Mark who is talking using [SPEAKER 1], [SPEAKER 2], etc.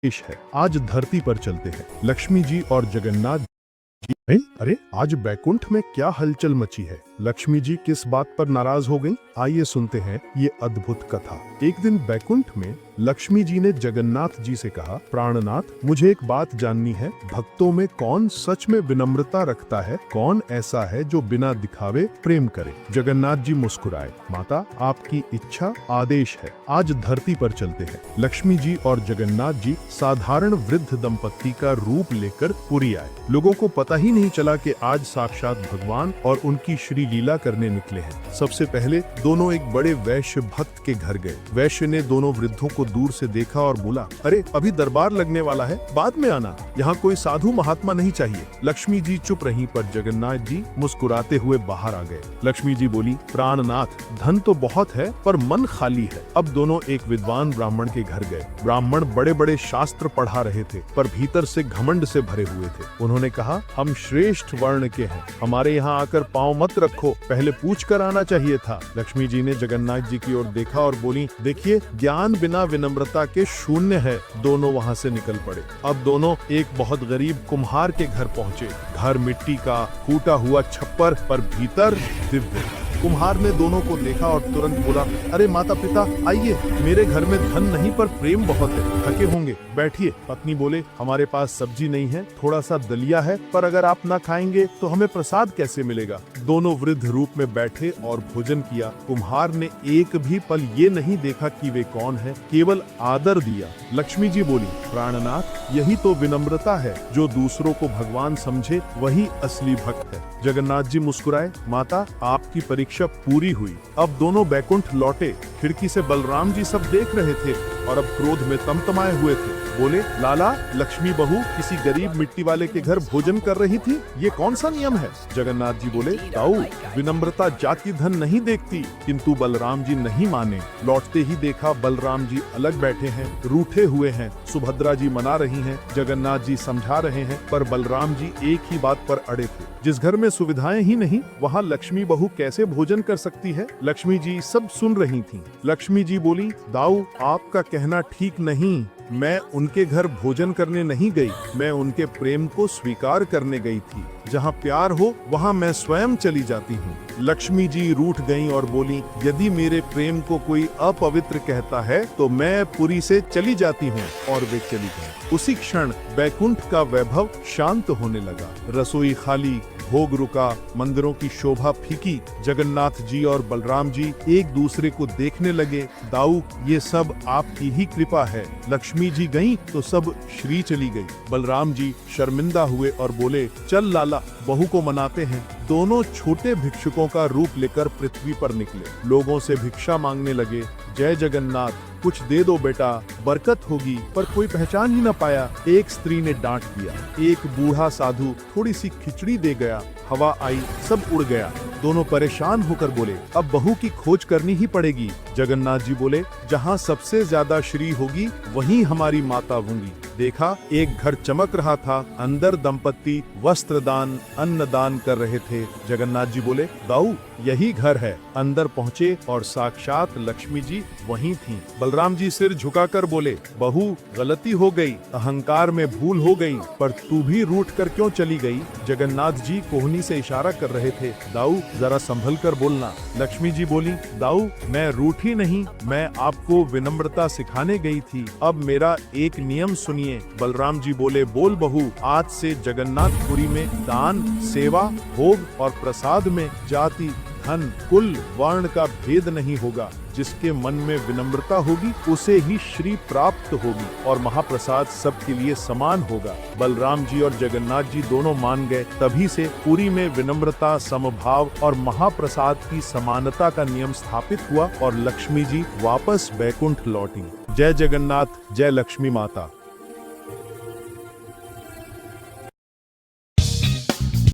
[SPEAKER 1] देश है। आज धरती पर चलते हैं। लक्ष्मी जी और जगन्नाथ जी। अरे आज बैकुंठ में क्या हलचल मची है? लक्ष्मी जी किस बात पर नाराज हो गईं? आइए सुनते हैं ये अद्भुत कथा। एक दिन बैकुंठ में लक्ष्मी जी ने जगन्नाथ जी से कहा, प्राणनाथ, मुझे एक बात जाननी है। भक्तों में कौन सच में विनम्रता रखता है? कौन ऐसा है जो बिना दिखावे प्रेम करे? जगन्नाथ जी मुस्कुराए, माता, आपकी इच्छा आदेश है। आज धरती पर चलते हैं। लक्ष्मी जी और जगन्नाथ जी साधारण वृद्ध दंपत्ति का रूप लेकर पुरी आए। लोगों को पता ही नहीं चला कि आज साक्षात भगवान और उनकी श्री लीला करने निकले हैं। सबसे पहले दोनों एक बड़े वैश्य भक्त के घर गए। वैश्य ने दोनों वृद्धों को दूर से देखा और बोला, अरे अभी दरबार लगने वाला है, बाद में आना, यहाँ कोई साधु महात्मा नहीं चाहिए। लक्ष्मी जी चुप रहीं, पर जगन्नाथ जी मुस्कुराते हुए बाहर आ गए। लक्ष्मी जी बोली, प्राणनाथ, धन तो बहुत है पर मन खाली है। अब दोनों एक विद्वान ब्राह्मण के घर गए। ब्राह्मण बड़े बड़े शास्त्र पढ़ा रहे थे, पर भीतर से घमंड से भरे हुए थे। उन्होंने कहा, हम श्रेष्ठ वर्ण के हैं, हमारे यहाँ आकर पांव मत रखो, पहले पूछ कर आना चाहिए था। लक्ष्मी जी ने जगन्नाथ जी की ओर देखा और बोली, देखिए, ज्ञान बिना विनम्रता के शून्य है। दोनों वहाँ से निकल पड़े। अब दोनों एक बहुत गरीब कुम्हार के घर पहुँचे। घर मिट्टी का, फूटा हुआ छप्पर, पर भीतर दिव्य। कुम्हार ने दोनों को देखा और तुरंत बोला, अरे माता पिता, आइए, मेरे घर में धन नहीं पर प्रेम बहुत है, थके होंगे, बैठिए। पत्नी बोले, हमारे पास सब्जी नहीं है, थोड़ा सा दलिया है, पर अगर आप ना खाएंगे तो हमें प्रसाद कैसे मिलेगा? दोनों वृद्ध रूप में बैठे और भोजन किया। कुम्हार ने एक भी पल ये नहीं देखा कि वे कौन है, केवल आदर दिया। लक्ष्मी जी बोली, प्राणनाथ, यही तो विनम्रता है। जो दूसरों को भगवान समझे वही असली भक्त है। जगन्नाथ जी मुस्कुराए, माता, आपकी परीक्षा पूरी हुई। अब दोनों बैकुंठ लौटे। खिड़की से बलराम जी सब देख रहे थे और अब क्रोध में तमतमाए हुए थे। बोले, लाला, लक्ष्मी बहू किसी गरीब मिट्टी वाले के घर भोजन कर रही थी, ये कौन सा नियम है? जगन्नाथ जी बोले, ताऊ, विनम्रता जाति धन नहीं देखती। किंतु बलराम जी नहीं माने। लौटते ही देखा बलराम जी अलग बैठे हैं, रूठे हुए हैं। सुभद्रा जी मना रही हैं, जगन्नाथ जी समझा रहे हैं, पर बलराम जी एक ही बात पर अड़े थे। जिस घर में सुविधाएं ही नहीं, वहाँ लक्ष्मी बहू कैसे भोजन कर सकती है? लक्ष्मी जी सब सुन रही थीं। लक्ष्मी जी बोली, दाऊ, आपका कहना ठीक नहीं। मैं उनके घर भोजन करने नहीं गई, मैं उनके प्रेम को स्वीकार करने गई थी। जहाँ प्यार हो वहाँ मैं स्वयं चली जाती हूँ। लक्ष्मी जी रूठ गईं और बोली, यदि मेरे प्रेम को कोई अपवित्र कहता है तो मैं पुरी से चली जाती हूँ। और वे चली गईं। उसी क्षण बैकुंठ का वैभव शांत होने लगा। रसोई खाली, भोग रुका, मंदिरों की शोभा फीकी। जगन्नाथ जी और बलराम जी एक दूसरे को देखने लगे। दाऊ, ये सब आपकी ही कृपा है। लक्ष्मी जी गईं तो सब श्री चली गई। बलराम जी शर्मिंदा हुए और बोले, चल लाला, बहू को मनाते हैं। दोनों छोटे भिक्षुकों का रूप लेकर पृथ्वी पर निकले। लोगों से भिक्षा मांगने लगे। जय जगन्नाथ, कुछ दे दो बेटा, बरकत होगी। पर कोई पहचान ही न पाया। एक स्त्री ने डांट दिया। एक बूढ़ा साधु थोड़ी सी खिचड़ी दे गया। हवा आई, सब उड़ गया। दोनों परेशान होकर बोले, अब बहू की खोज करनी ही पड़ेगी। जगन्नाथ जी बोले, जहाँ सबसे ज्यादा श्री होगी वहीं हमारी माता होंगी। देखा, एक घर चमक रहा था, अंदर दंपत्ति वस्त्र दान, अन्न दान कर रहे थे। जगन्नाथ जी बोले, दाऊ, यही घर है। अंदर पहुँचे और साक्षात लक्ष्मी जी वहीं थीं। बलराम जी सिर झुकाकर बोले, बहू, गलती हो गई, अहंकार में भूल हो गई, पर तू भी रूठ कर क्यों चली गई? जगन्नाथ जी कोहनी से इशारा कर रहे थे, दाऊ, जरा संभल कर बोलना। लक्ष्मी जी बोली, दाऊ, मैं रूठी नहीं, मैं आपको विनम्रता सिखाने गई थी। अब मेरा एक नियम सुनिए। बलराम जी बोले, बोल बहू, आज से जगन्नाथपुरी में दान, सेवा, भोग और प्रसाद में जाति, धन, कुल, वर्ण का भेद नहीं होगा। जिसके मन में विनम्रता होगी उसे ही श्री प्राप्त होगी और महाप्रसाद सबके लिए समान होगा। बलराम जी और जगन्नाथ जी दोनों मान गए। तभी से पुरी में विनम्रता, समभाव और महाप्रसाद की समानता का नियम स्थापित हुआ और लक्ष्मी जी वापस बैकुंठ लौटी। जय जगन्नाथ, जय लक्ष्मी माता।